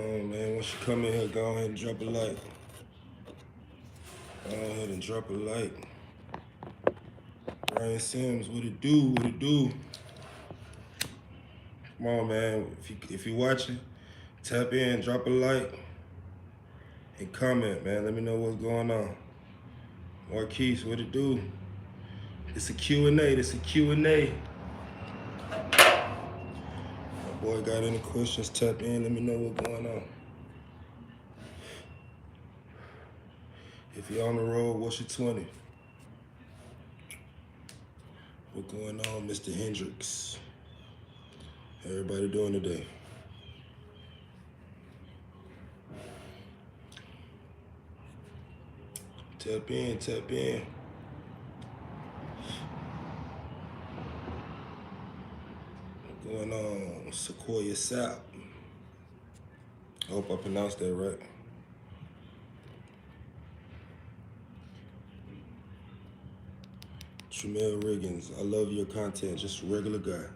Man, once you come in here, go ahead and drop a like. Go ahead and drop a like. Brian Sims, what it do? What it do? Come on, man. If you watching, tap in, drop a like, and comment, man. Let me know what's going on. Marquise, what it do? It's a Q&A. It's a Q&A. My boy got any questions? Tap in. Let me know what's going on. If you're on the road, what's your 20? What's going on, Mr. Hendricks? How everybody doing today? Tap in, tap in. What's going on, Sequoia Sap? I hope I pronounced that right. Tramel Riggins, I love your content, just a regular guy.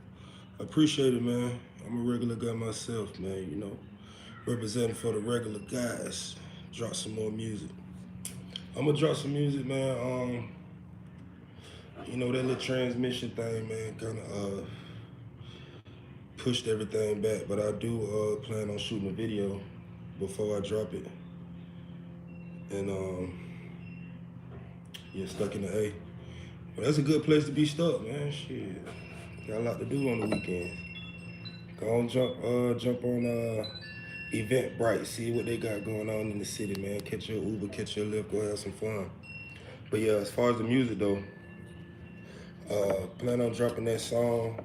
I appreciate it, man. I'm a regular guy myself, man, you know. Representing for the regular guys. Drop some more music. I'm gonna drop some music, man. You know, that little transmission thing, man, kinda pushed everything back, but I do plan on shooting a video before I drop it. And yeah, stuck in the A. But that's a good place to be stuck, man. Shit. Got a lot to do on the weekends. Go on, jump on Eventbrite, see what they got going on in the city, man. Catch your Uber, catch your Lyft, go have some fun. But yeah, as far as the music though, plan on dropping that song.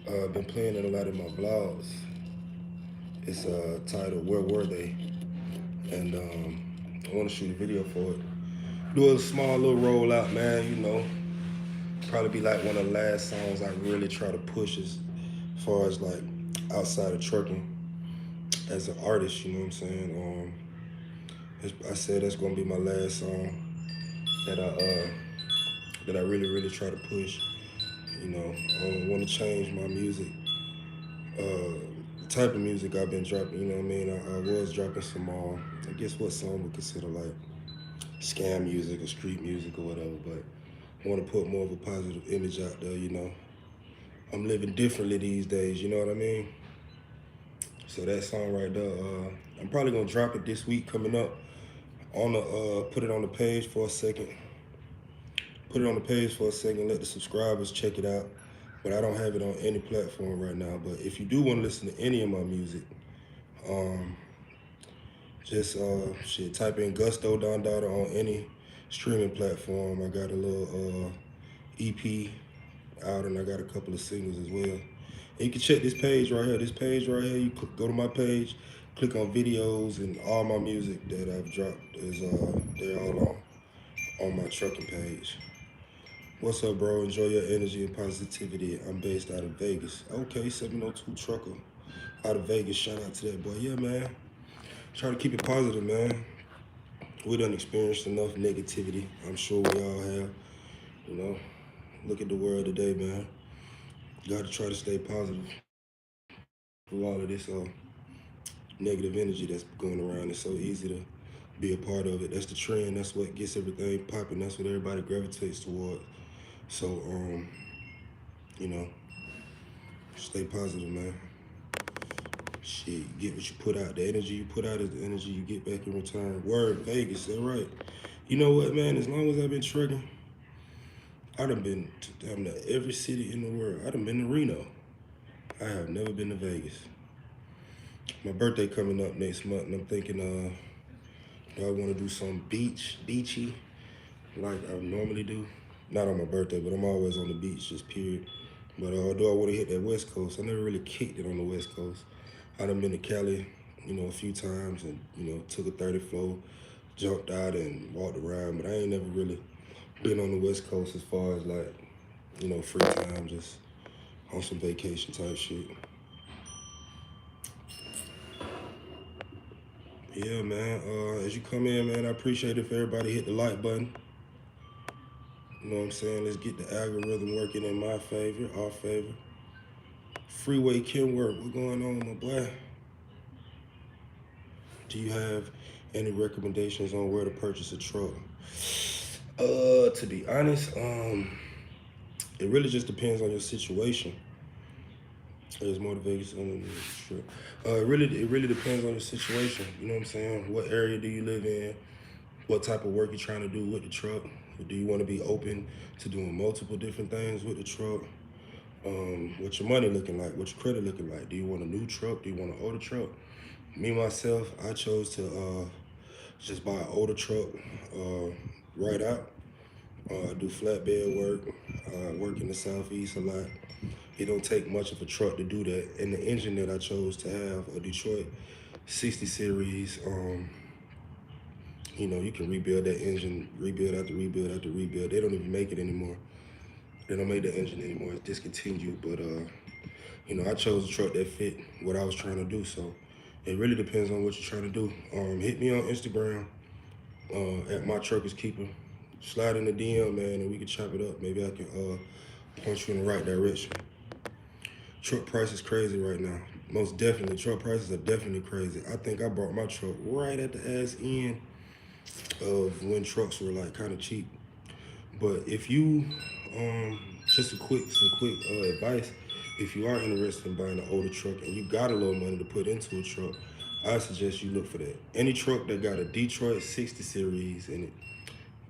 Been playing it a lot in my vlogs. It's titled "Where Were They," and I want to shoot a video for it. Do a small little rollout, man. You know, probably be like one of the last songs I really try to push as far as like outside of trucking as an artist. You know what I'm saying? I said that's gonna be my last song that I really try to push. You know, I want to change my music, the type of music I've been dropping. You know what I mean? I was dropping some, I guess what some would consider like scam music or street music or whatever, but I want to put more of a positive image out there. You know, I'm living differently these days. You know what I mean? So that song right there, I'm probably gonna drop it this week coming up. On the put it on the page for a second. Put it on the page for a second. Let the subscribers check it out. But I don't have it on any platform right now. But if you do want to listen to any of my music, just type in Gusto Don Dada on any streaming platform. I got a little EP out, and I got a couple of singles as well. And you can check this page right here. This page right here, you go to my page, click on videos, and all my music that I've dropped is they're all on my trucking page. What's up, bro? Enjoy your energy and positivity. I'm based out of Vegas. Okay, 702 Trucker out of Vegas. Shout out to that boy. Yeah, man. Try to keep it positive, man. We done experienced enough negativity. I'm sure we all have. You know, look at the world today, man. You got to try to stay positive through all of this negative energy that's going around. It's so easy to be a part of it. That's the trend. That's what gets everything popping. That's what everybody gravitates towards. So, you know, stay positive, man. Shit, get what you put out. The energy you put out is the energy you get back in return. Word, Vegas, that's right. You know what, man? As long as I've been trucking, I done been to damn near every city in the world. I done been to Reno. I have never been to Vegas. My birthday coming up next month, and I'm thinking, do I want to do some beachy, like I normally do? Not on my birthday, but I'm always on the beach, just period. But do I want to hit that West Coast? I never really kicked it on the West Coast. I done been to Cali, you know, a few times, and you know, took a 30 flow, jumped out and walked around, but I ain't never really been on the West Coast as far as like, you know, free time, just on some vacation type shit. Yeah, man. As you come in, man, I appreciate if everybody hit the like button. You know what I'm saying? Let's get the algorithm working in my favor, our favor. Freeway Kenworth, what's going on, my boy? Do you have any recommendations on where to purchase a truck? To be honest, it really just depends on your situation. There's more to Vegas than sure. It really depends on your situation. You know what I'm saying? What area do you live in? What type of work you're trying to do with the truck? Do you want to be open to doing multiple different things with the truck? What's your money looking like? What's your credit looking like? Do you want a new truck? Do you want an older truck? Me myself, I chose to just buy an older truck right out. I do flatbed work. Work in the southeast a lot. It don't take much of a truck to do that. And the engine that I chose to have, a Detroit 60 series, you can rebuild that engine, rebuild after rebuild after rebuild. They don't even make it anymore. They don't make the engine anymore. It's discontinued. But I chose a truck that fit what I was trying to do. So it really depends on what you're trying to do. Hit me on Instagram at my truck is keeper. Slide in the DM, man, and we can chop it up. Maybe I can point you in the right direction. Truck price is crazy right now. Most definitely, truck prices are definitely crazy. I think I bought my truck right at the ass end of when trucks were like kind of cheap. But if you, just some quick advice. If you are interested in buying an older truck and you got a little money to put into a truck, I suggest you look for that. Any truck that got a Detroit 60 series in it,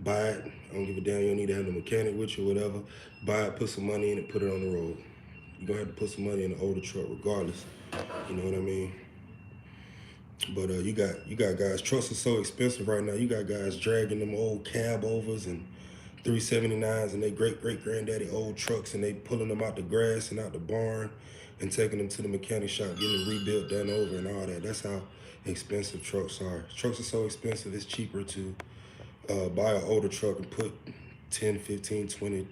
buy it. I don't give a damn. You don't need to have no mechanic with you or whatever. Buy it, put some money in it, put it on the road. You're gonna have to put some money in an older truck regardless. You know what I mean? But you got guys, trucks are so expensive right now. You got guys dragging them old cab overs and 379s and they great granddaddy old trucks, and they pulling them out the grass and out the barn and taking them to the mechanic shop, getting them rebuilt, done over and all that. That's how expensive trucks are. Trucks are so expensive, it's cheaper to buy an older truck and put 10, 15, 20,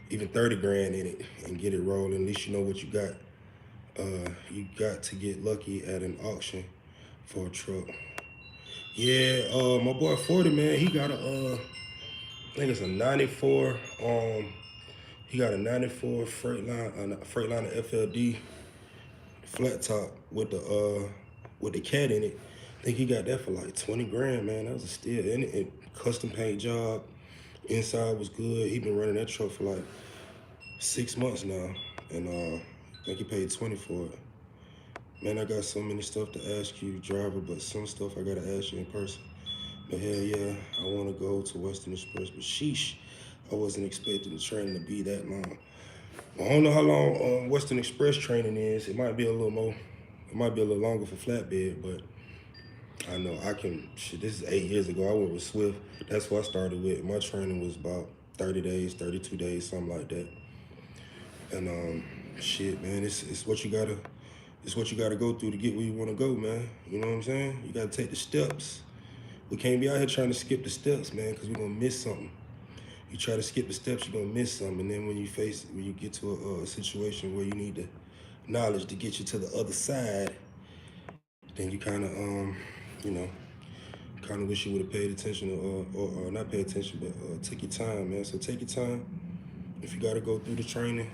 even 30 grand in it and get it rolling. At least you know what you got. You got to get lucky at an auction for a truck. Yeah, my boy 40, man, he got I think it's a 94, he got a 94 Freightliner FLD flat top with the cat in it. I think he got that for like 20 grand, man. That was a steal. And it custom paint job. Inside was good. He been running that truck for like 6 months now. And I think he paid 20 for it. Man, I got so many stuff to ask you, driver, but some stuff I gotta ask you in person. But hell yeah, I wanna go to Western Express, but sheesh, I wasn't expecting the training to be that long. I don't know how long Western Express training is. It might be a little more, it might be a little longer for flatbed, but I know I can, shit, this is 8 years ago. I went with Swift. That's what I started with. My training was about 30 days, 32 days, something like that. And shit, man, it's what you gotta go through to get where you wanna go, man. You know what I'm saying? You gotta take the steps. We can't be out here trying to skip the steps, man, because we're gonna miss something. You try to skip the steps, you're gonna miss something. And then when you get to a situation where you need the knowledge to get you to the other side, then you kind of, kind of wish you would have paid attention or not pay attention, but take your time, man. So take your time. If you gotta go through the training,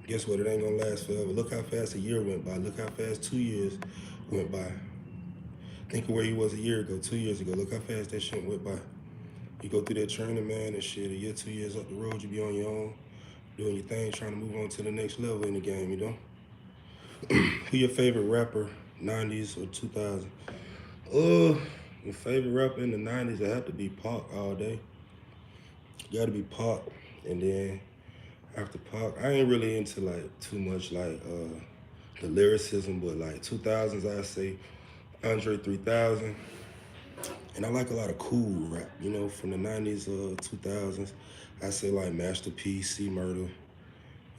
guess what? It ain't gonna last forever. Look how fast a year went by. Look how fast 2 years went by. Think of where you was a year ago, 2 years ago. Look how fast that shit went by. You go through that training, man, and shit, a year, 2 years up the road, you be on your own, doing your thing, trying to move on to the next level in the game, you know? Who your favorite rapper, 90s or 2000? Your favorite rapper in the 90s, it had to be Pac all day. You gotta be Pac. And then after Pac, I ain't really into like too much like the lyricism, but like 2000s, I say Andre 3000. And I like a lot of cool rap, from the 90s, 2000s. I say like Master P, C Murder.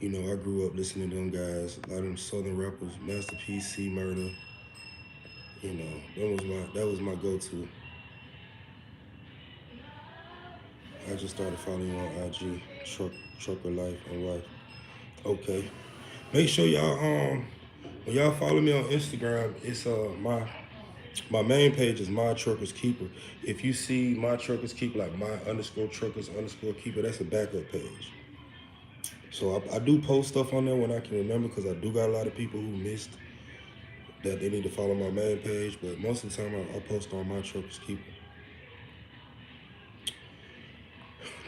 I grew up listening to them guys, a lot of them Southern rappers, Master P, C Murder. That was my go-to. I just started following you on IG, Trucker Life and Life. Okay. Make sure y'all when y'all follow me on Instagram, it's my main page is My Truckers Keeper. If you see My Truckers Keeper, like my_truckers_keeper, that's a backup page. So I do post stuff on there when I can remember, because I do got a lot of people who missed that they need to follow my main page, but most of the time I post on My Truckers Keeper.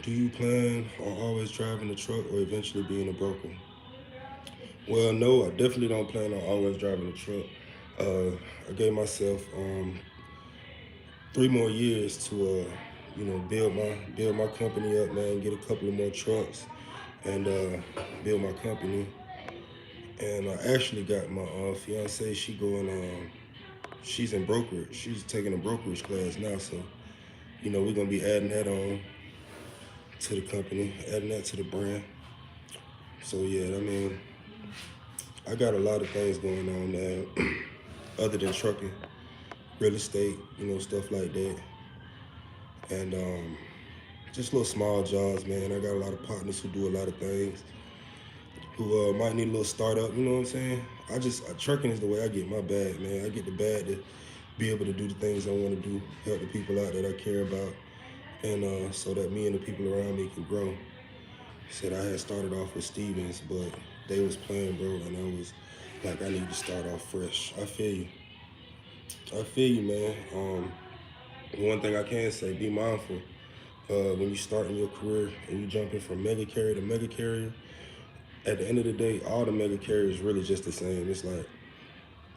Do you plan on always driving a truck or eventually being a broker? Well, no, I definitely don't plan on always driving a truck. I gave myself 3 more years to build my company up, man. Get a couple of more trucks and build my company. And I actually got my fiance. She's in brokerage. She's taking a brokerage class now, so we're gonna be adding that on to the company, adding that to the brand. So yeah, I mean, I got a lot of things going on now, other than trucking, real estate, stuff like that, and just little small jobs, man. I got a lot of partners who do a lot of things, who might need a little startup. You know what I'm saying? Trucking is the way I get my bag, man. I get the bag to be able to do the things I want to do, help the people out that I care about, and so that me and the people around me can grow. Said I had started off with Stevens, but they was playing, bro, and I was like, I need to start off fresh. I feel you. I feel you, man. One thing I can say, be mindful. When you start in your career and you jumping from mega carrier to mega carrier, at the end of the day, all the mega carriers really just the same. It's like,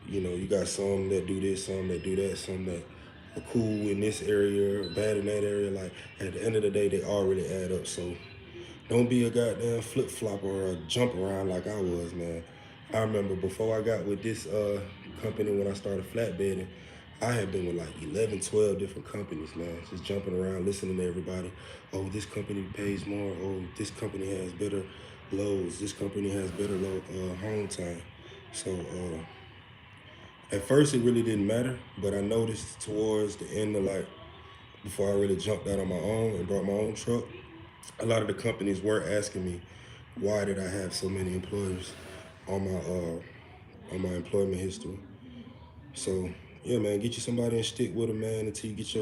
you got some that do this, some that do that, some that are cool in this area or bad in that area. Like, at the end of the day, they all really add up. So don't be a goddamn flip-flop or a jump around like I was, man. I remember before I got with this company, when I started flatbedding, I had been with like 11, 12 different companies, man. Just jumping around, listening to everybody. Oh, this company pays more. Oh, this company has better loads. This company has better home time. So at first it really didn't matter, but I noticed towards the end of before I really jumped out on my own and brought my own truck, a lot of the companies were asking me, why did I have so many employers on my employment history? So yeah, man, get you somebody and stick with them, man, until you get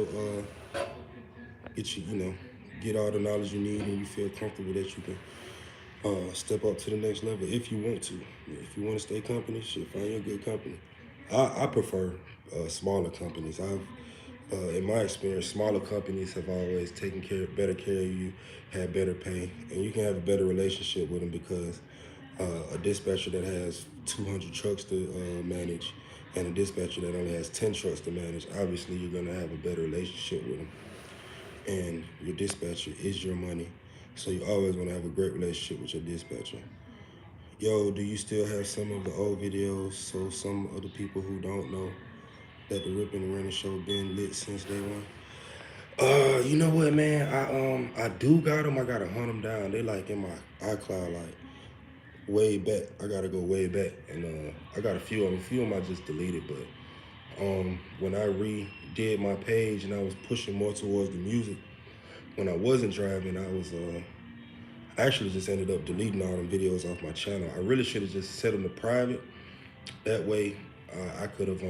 all the knowledge you need and you feel comfortable that you can step up to the next level if you want to. If you want to stay company, shit, find you a good company. I prefer smaller companies. In my experience, smaller companies have always taken better care of you, had better pay, and you can have a better relationship with them because a dispatcher that has 200 trucks to manage and a dispatcher that only has 10 trucks to manage, obviously you're gonna have a better relationship with them. And your dispatcher is your money, so you always wanna have a great relationship with your dispatcher. Yo, do you still have some of the old videos so some of the people who don't know that the Rip and the Running Show been lit since day one? You know what, man? I do got them. I gotta hunt them down. They like in my iCloud, like way back. I gotta go way back, and I got a few of them. A few of them I just deleted, but when I redid my page and I was pushing more towards the music, when I wasn't driving, I actually just ended up deleting all them videos off my channel. I really should have just set them to private. That way, I could have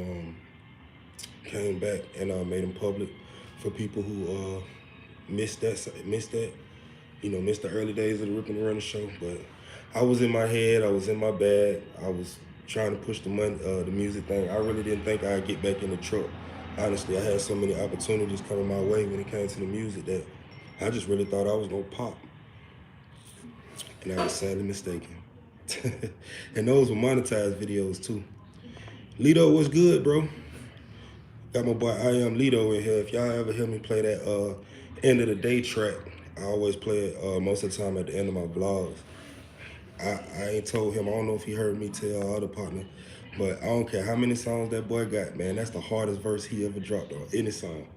came back and made them public for people who missed that, missed the early days of the Rip and the Running Show. But I was in my head, I was in my bag, I was trying to push the music thing. I really didn't think I'd get back in the truck. Honestly, I had so many opportunities coming my way when it came to the music that I just really thought I was gonna pop. And I was sadly mistaken. And those were monetized videos too. Lido, what's good, bro? Got my boy I Am Lido in here. If y'all ever hear me play that end of the day track, I always play it most of the time at the end of my vlogs. I ain't told him, I don't know if he heard me tell our other partner, but I don't care how many songs that boy got, man. That's the hardest verse he ever dropped on any song.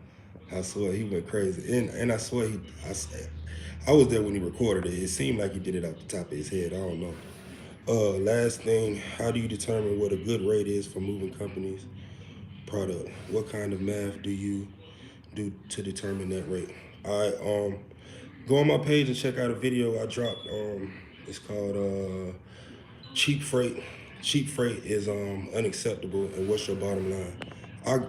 I swear, he went crazy. And I swear, I was there when he recorded it. It seemed like he did it off the top of his head. I don't know. Last thing, how do you determine what a good rate is for moving companies? Product. What kind of math do you do to determine that rate? All right, go on my page and check out a video I dropped. It's called Cheap Freight. Cheap freight is unacceptable, and what's your bottom line? I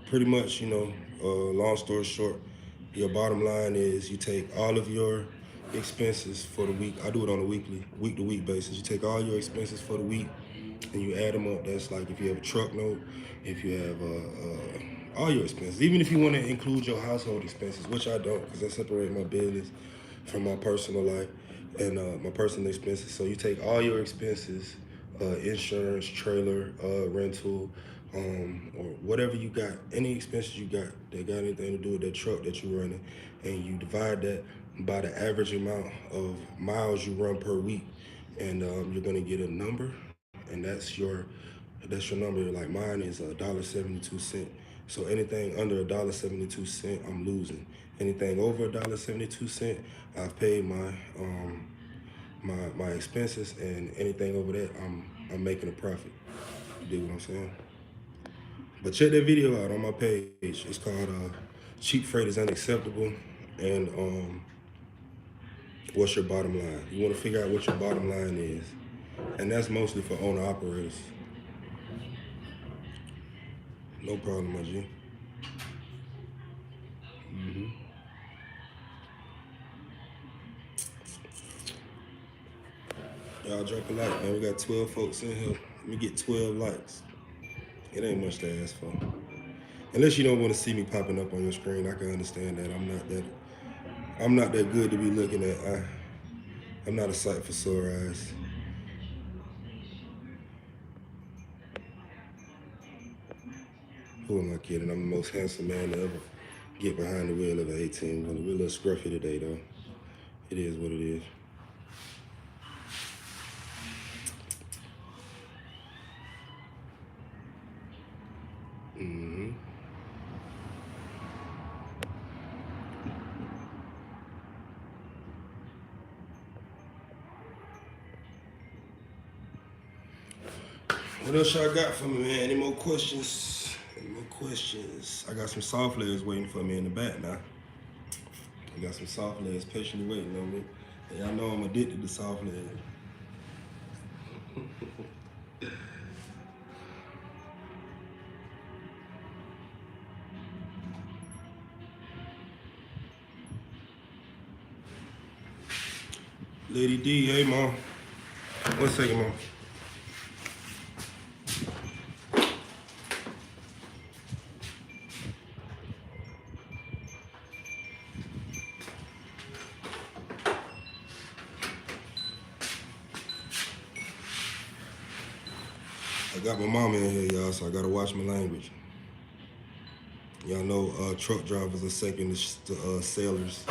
pretty much, long story short, your bottom line is you take all of your expenses for the week. I do it on a week to week basis. You take all your expenses for the week and you add them up, that's like if you have a truck note, if you have all your expenses, even if you want to include your household expenses, which I don't, because I separate my business from my personal life and my personal expenses. So you take all your expenses, insurance, trailer, rental, or whatever you got, any expenses you got that got anything to do with that truck that you're running, and you divide that by the average amount of miles you run per week, and you're gonna get a number, and that's your number. Like mine is $1.72. So anything under $1.72, I'm losing. Anything over $1.72, I've paid my expenses, and anything over that, I'm making a profit. You dig what I'm saying? But check that video out on my page. It's called "Cheap Freight is Unacceptable," and what's your bottom line? You want to figure out what your bottom line is, and that's mostly for owner operators. No problem, my G. Y'all drop a like, man. We got 12 folks in here. Let me get 12 likes. It ain't much to ask for. Unless you don't want to see me popping up on your screen, I can understand that. I'm not that good to be looking at. I'm not a sight for sore eyes. Who am I kidding? I'm the most handsome man to ever get behind the wheel of an 18 wheeler. We're a little scruffy today, though. It is what it is. Mm-hmm. What else y'all got for me, man? Any more questions? Any more questions? I got some soft layers waiting for me in the back now. I got some soft layers patiently waiting on me. And y'all know I'm addicted to soft layers. Lady D, hey, Mom. 1 second, Mom. I got my mama in here, y'all, so I gotta watch my language. Y'all know truck drivers are second to sailors.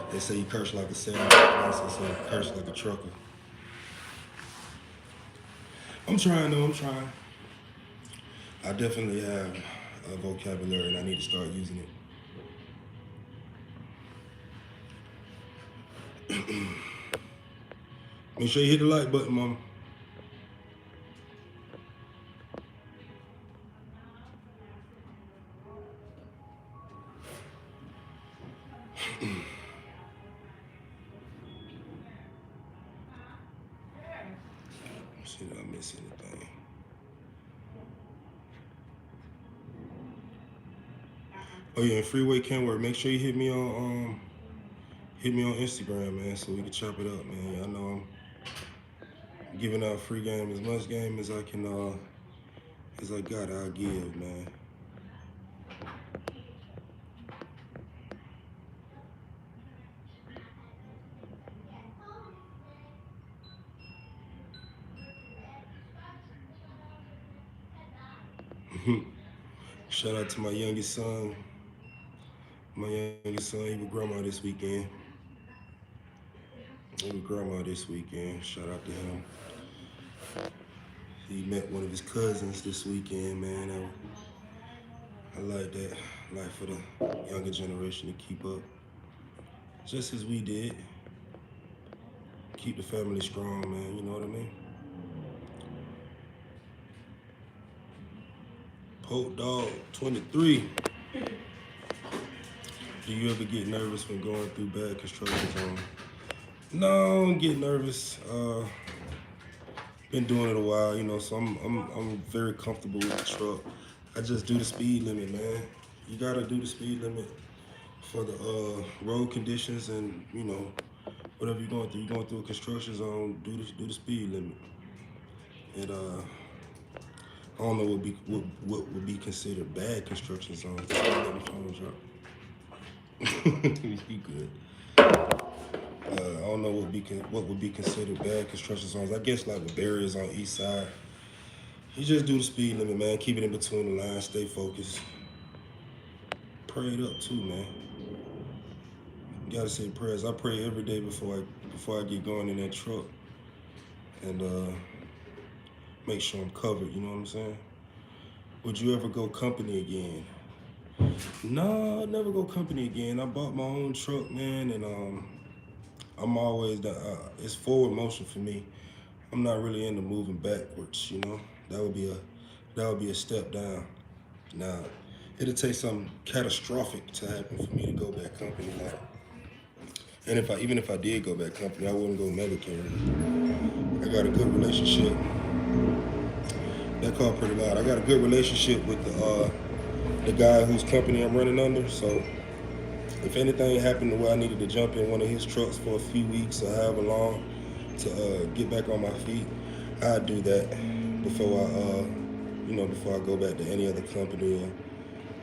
They say you curse like a sailor. I say you curse like a trucker. I'm trying though, I'm trying. I definitely have a vocabulary and I need to start using it. Make sure you hit the like button, Mama. See if I miss anything. Oh yeah, and freeway can work. Make sure you hit me on Instagram, man, so we can chop it up, man. Y'all know I'm giving out free game, as much game as I can as I got, I'll give, man. Shout out to my youngest son. My youngest son, he with grandma this weekend. He with grandma this weekend. Shout out to him. He met one of his cousins this weekend, man. I like that. Like for the younger generation to keep up, just as we did. Keep the family strong, man. You know what I mean? Poke Dog 23. Do you ever get nervous when going through bad construction zone? No, I don't get nervous. Been doing it a while, you know, so I'm very comfortable with the truck. I just do the speed limit, man. You gotta do the speed limit for the road conditions, and you know, whatever you're going through. You're going through a construction zone, do the speed limit. I don't know what would be considered bad construction zones. Let me phone drop. You good? I don't know what would be considered bad construction zones. I guess like with barriers on each side. You just do the speed limit, man. Keep it in between the lines. Stay focused. Pray it up too, man. You gotta say prayers. I pray every day before I get going in that truck, and make sure I'm covered. You know what I'm saying? Would you ever go company again? No, I'd never go company again. I bought my own truck, man, and I'm always it's forward motion for me. I'm not really into moving backwards. You know, that would be a step down. Now, it'll take something catastrophic to happen for me to go back company. Like, and even if I did go back company, I wouldn't go mega carrier. I got a good relationship. That car pretty loud. I got a good relationship with the guy whose company I'm running under. So if anything happened to where I needed to jump in one of his trucks for a few weeks or however long to get back on my feet, I'd do that before before I go back to any other company or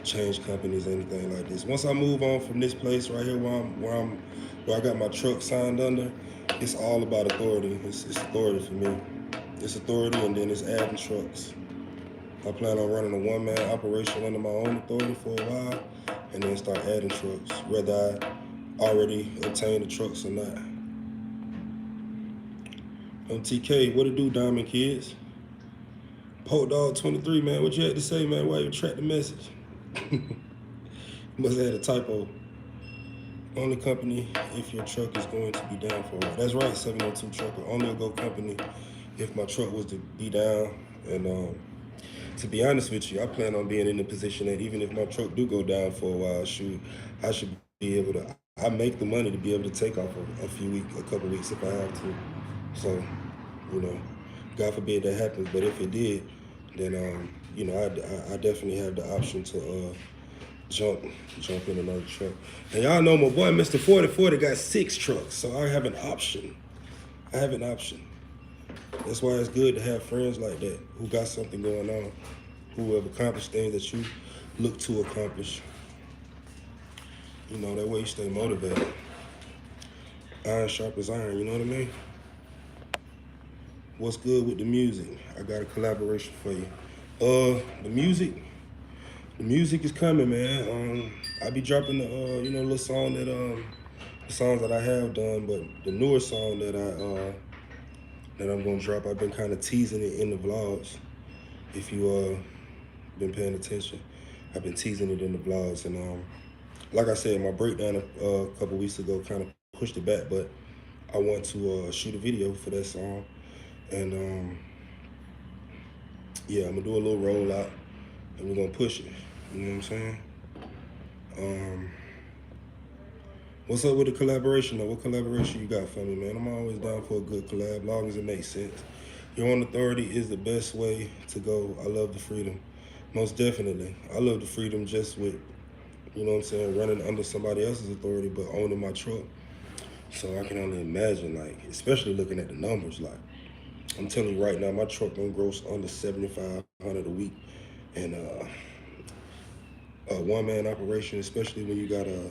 change companies or anything like this. Once I move on from this place right here where I got my truck signed under, it's all about authority. It's authority for me. It's authority, and then it's adding trucks. I plan on running a one-man operation under my own authority for a while, and then start adding trucks, whether I already obtained the trucks or not. TK, what it do, Diamond Kids? Poke Dog 23, man, what you had to say, man? Why you track the message? Must have had a typo. Only company if your truck is going to be down for a while. That's right, 702 trucker. Only will go company if my truck was to be down. And to be honest with you, I plan on being in the position that even if my truck do go down for a while, I should be able to. I make the money to be able to take off a couple weeks if I have to. So, you know, God forbid that happens. But if it did, then I definitely have the option to jump in another truck. And y'all know my boy Mr. 4040 got 6 trucks, so I have an option. That's why it's good to have friends like that who got something going on, who have accomplished things that you look to accomplish. You know, that way you stay motivated. Iron sharp as iron, you know what I mean? What's good with the music? I got a collaboration for you. The music is coming, man. I be dropping the little song that the songs that I have done, but the newer song that I'm gonna drop, I've been kind of teasing it in the vlogs. If you been paying attention, I've been teasing it in the vlogs, and like I said, my breakdown a couple weeks ago kind of pushed it back, but I want to shoot a video for that song, and yeah, I'm gonna do a little rollout, and we're gonna push it. You know what I'm saying? What's up with the collaboration though? What collaboration you got for me, man? I'm always down for a good collab, long as it makes sense. Your own authority is the best way to go. I love the freedom. Most definitely. I love the freedom just with, you know what I'm saying, running under somebody else's authority, but owning my truck. So I can only imagine, like, especially looking at the numbers, like, I'm telling you right now, my truck don't gross under 7,500 a week. And a one-man operation, especially when you got a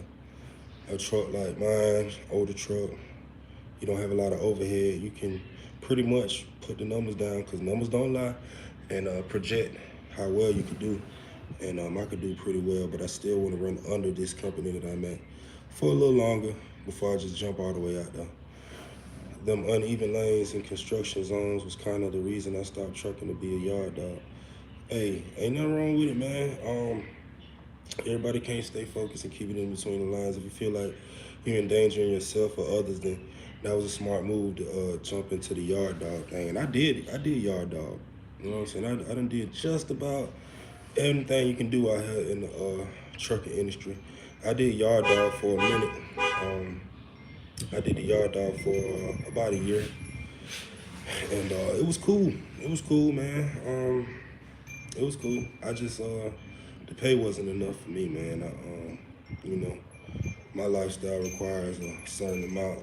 truck like mine, older truck, you don't have a lot of overhead, you can pretty much put the numbers down, because numbers don't lie, and project how well you could do. And I could do pretty well, but I still want to run under this company that I'm at for a little longer before I just jump all the way out there. Them uneven lanes and construction zones was kind of the reason I stopped trucking to be a yard dog. Hey, ain't nothing wrong with it, man. Everybody can't stay focused and keep it in between the lines. If you feel like you're endangering yourself or others, then that was a smart move to jump into the yard dog thing. And I did yard dog. You know what I'm saying? I done did just about everything you can do out here in the trucking industry. I did yard dog for a minute. I did the yard dog for about a year, and it was cool. It was cool, man. It was cool. I just the pay wasn't enough for me, man. My lifestyle requires a certain amount.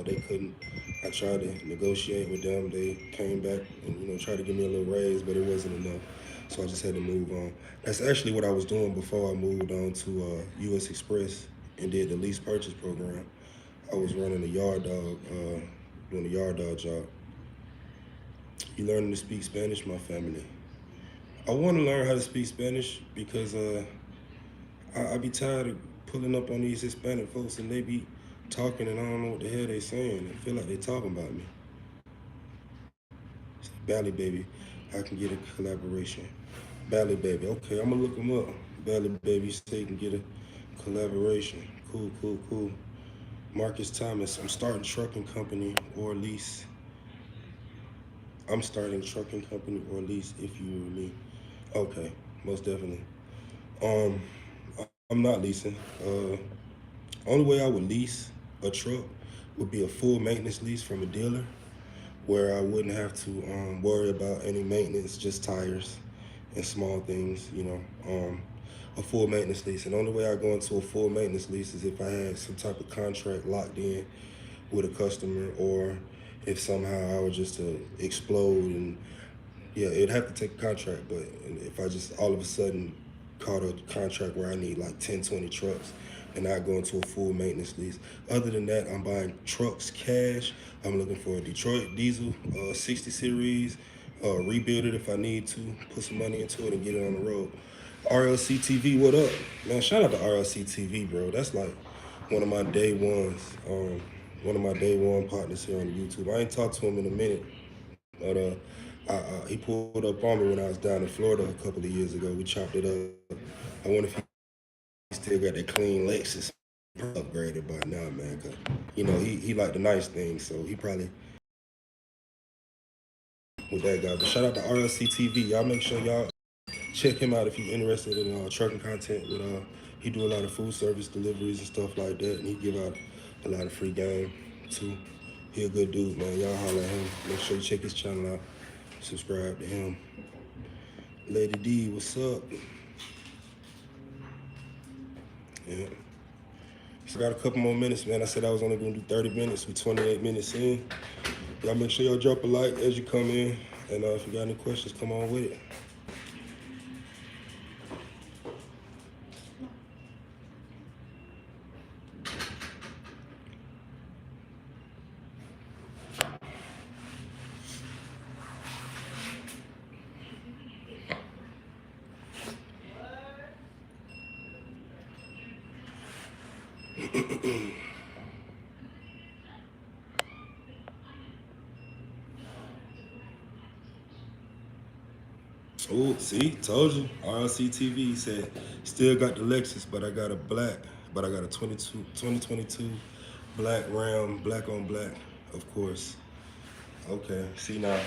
They couldn't. I tried to negotiate with them. They came back and tried to give me a little raise, but it wasn't enough. So I just had to move on. That's actually what I was doing before I moved on to U.S. Express and did the lease purchase program. I was running a yard dog, doing a yard dog job. You learning to speak Spanish, my family? I want to learn how to speak Spanish because I be tired of pulling up on these Hispanic folks and they be talking and I don't know what the hell they saying. I feel like they talking about me. Bally Baby, I can get a collaboration. Bally Baby, okay, I'm gonna look them up. Bally Baby, say you can get a collaboration. Cool, cool, cool. Marcus Thomas, I'm starting trucking company or lease. I'm starting trucking company or lease if you were me. Okay, most definitely. Um, I'm not leasing. Only way I would lease a truck would be a full maintenance lease from a dealer where I wouldn't have to worry about any maintenance, just tires and small things, a full maintenance lease. And the only way I go into a full maintenance lease is if I had some type of contract locked in with a customer, or if somehow I were just to explode and yeah, it'd have to take a contract, but if I just all of a sudden caught a contract where I need like 10, 20 trucks and I go into a full maintenance lease. Other than that, I'm buying trucks cash. I'm looking for a Detroit diesel 60 series, rebuild it if I need to, put some money into it and get it on the road. RLC TV, what up? Man, shout out to RLC TV, bro. That's like one of my day ones, one of my day one partners here on YouTube. I ain't talked to him in a minute, but he pulled up on me when I was down in Florida a couple of years ago. We chopped it up. I wonder if he still got that clean Lexus upgraded by now, man. Cause he liked the nice things, so he probably with that guy. But shout out to RLC TV. Y'all make sure y'all check him out if you're interested in trucking content. With he do a lot of food service deliveries and stuff like that, and he give out a lot of free game too. He a good dude, man. Y'all holler at him. Make sure you check his channel out. Subscribe to him. Lady D, what's up? Yeah. So got a couple more minutes, man. I said I was only gonna do 30 minutes. We're 28 minutes in. Y'all make sure y'all drop a like as you come in. And if you got any questions, come on with it. Oh, see, told you. RLC TV said, still got the Lexus, but I got a 2022 black Ram, black on black, of course. Okay, see now,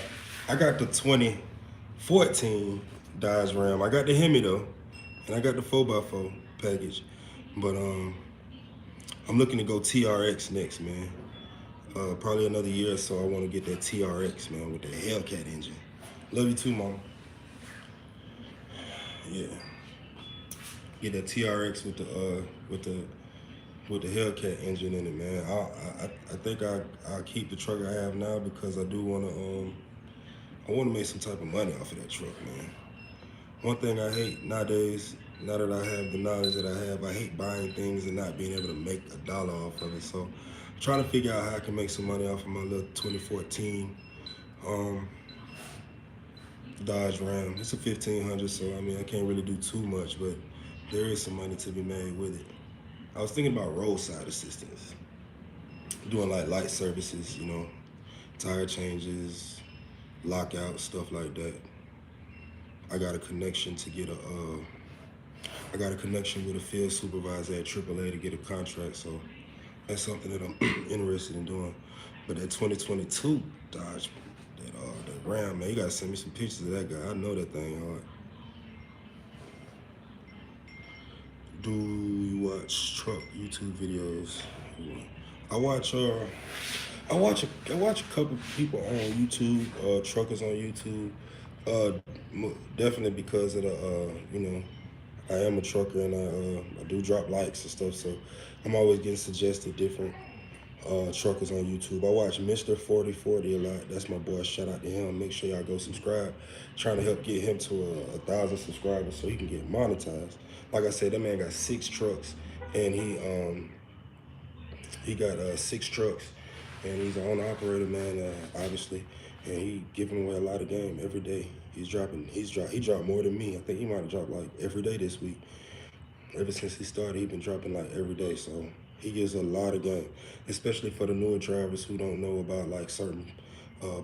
I got the 2014 Dodge Ram. I got the Hemi though, and I got the 4x4 package. But I'm looking to go TRX next, man. Probably another year or so, I want to get that TRX, man, with the Hellcat engine. Love you too, Mom. Yeah. Get that TRX with the Hellcat engine in it, man. I think I'll keep the truck I have now because I do I wanna make some type of money off of that truck, man. One thing I hate nowadays, now that I have the knowledge that I have, I hate buying things and not being able to make a dollar off of it. So I'm trying to figure out how I can make some money off of my little 2014 Dodge Ram. It's a 1500, so I mean I can't really do too much, but there is some money to be made with it. I was thinking about roadside assistance, doing like light services, tire changes, lockouts, stuff like that. I got a connection to get I got a connection with a field supervisor at AAA to get a contract, so that's something that I'm interested in doing. But that 2022 Dodge, that Ram, man, you gotta send me some pictures of that guy. I know that thing hard. Do you watch truck YouTube videos? I watch a couple people on YouTube, truckers on YouTube. Definitely because of the I am a trucker and I do drop likes and stuff, so I'm always getting suggested different truckers on YouTube. I watch Mr. 4040 a lot. That's my boy. Shout out to him. Make sure y'all go subscribe. Trying to help get him to 1,000 subscribers so he can get monetized. Like I said, that man got 6 trucks, and he got 6 trucks, and he's an owner operator, man. Obviously, and he giving away a lot of game every day. He dropped more than me. I think he might have dropped like every day this week. Ever since he started, he's been dropping like every day. So he gives a lot of game, especially for the newer drivers who don't know about like certain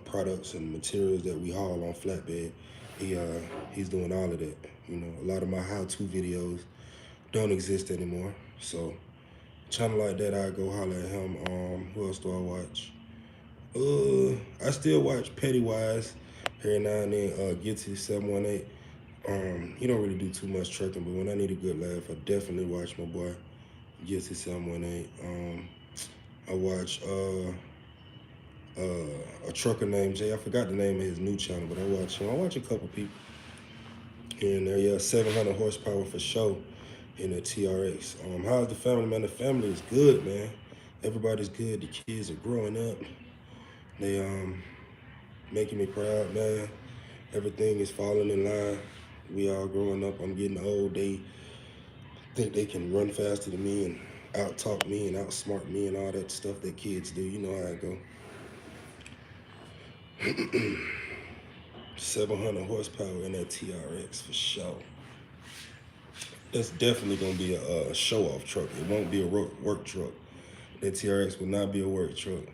products and materials that we haul on flatbed. He's doing all of that. You know, a lot of my how-to videos don't exist anymore. So channel like that, I go holler at him. Who else do I watch? I still watch Pennywise every now and then. Guilty 718. He don't really do too much trucking, but when I need a good laugh, I definitely watch my boy Guilty 718. I watch a trucker named Jay. I forgot the name of his new channel, but I watch him. I watch a couple people here and there. Yeah, 700 horsepower for sure in a TRX. How's the family, man? The family is good, man. Everybody's good. The kids are growing up. They making me proud, man. Everything is falling in line. We all growing up. I'm getting old. They think they can run faster than me and out-talk me and outsmart me and all that stuff that kids do. You know how it go. 700 horsepower in that TRX for sure. That's definitely gonna be a show-off truck. It won't be a work truck. That TRX will not be a work truck.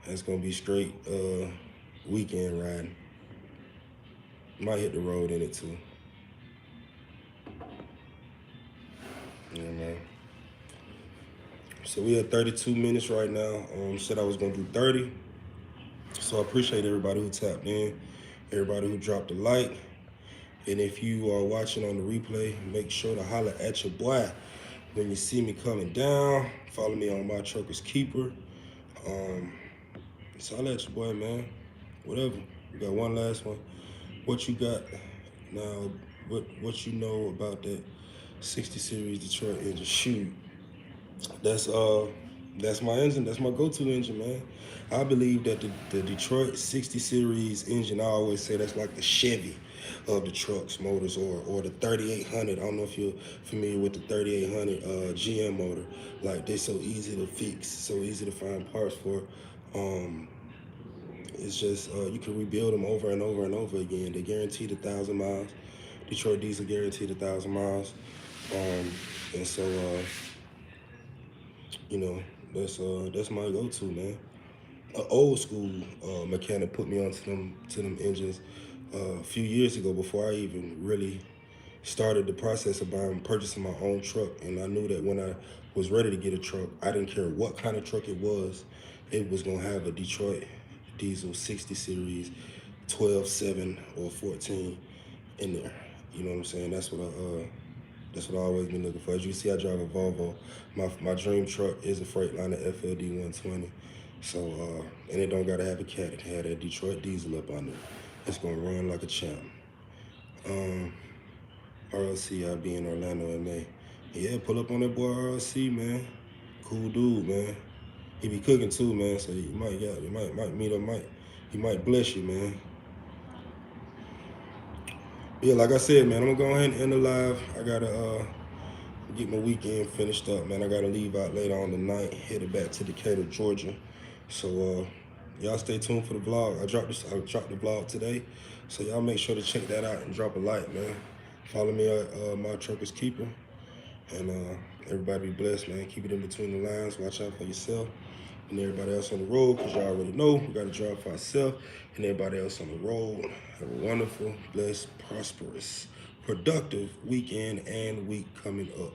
That's gonna be straight weekend riding. Might hit the road in it too. Yeah, man. So we at 32 minutes right now. Said I was gonna do 30. So I appreciate everybody who tapped in, everybody who dropped a like. And if you are watching on the replay, make sure to holler at your boy when you see me coming down. Follow me on My Trucker's Keeper. So holler at your boy, man. Whatever. We got one last one. What you got now? What you know about that 60 series Detroit engine? Shoot, that's my engine. That's my go-to engine, man. I believe that the Detroit 60 series engine, I always say that's like the Chevy of the trucks, motors, or the 3800. I don't know if you're familiar with the 3800 GM motor. Like, they're so easy to fix, so easy to find parts for. It's just you can rebuild them over and over and over again. They guaranteed 1,000 miles. Detroit Diesel guaranteed 1,000 miles. And so you know, that's my go-to, man. An old school mechanic put me onto them engines a few years ago before I even really started the process of purchasing my own truck. And I knew that when I was ready to get a truck, I didn't care what kind of truck it was gonna have a Detroit Diesel 60 series 12, 7, or 14 in there. You know what I'm saying? That's what I've always been looking for. As you see, I drive a Volvo. My dream truck is a Freightliner FLD 120. So, and it don't gotta have a cat. It had a Detroit diesel up on it. It's gonna run like a champ. RLC, I'll be in Orlando in May. Yeah, pull up on that boy RLC, man. Cool dude, man. He be cooking too, man. So you might meet him, he might bless you, man. Yeah, like I said, man, I'm gonna go ahead and end the live. I gotta get my weekend finished up, man. I gotta leave out later on tonight, headed back to Decatur, Georgia. So y'all stay tuned for the vlog. I dropped the vlog today, so y'all make sure to check that out and drop a like, man. Follow me at My Trucker's Keeper, and everybody be blessed, man. Keep it in between the lines. Watch out for yourself and everybody else on the road, because y'all already know we gotta drive for ourselves and everybody else on the road. Have a wonderful, blessed, prosperous, productive weekend and week coming up.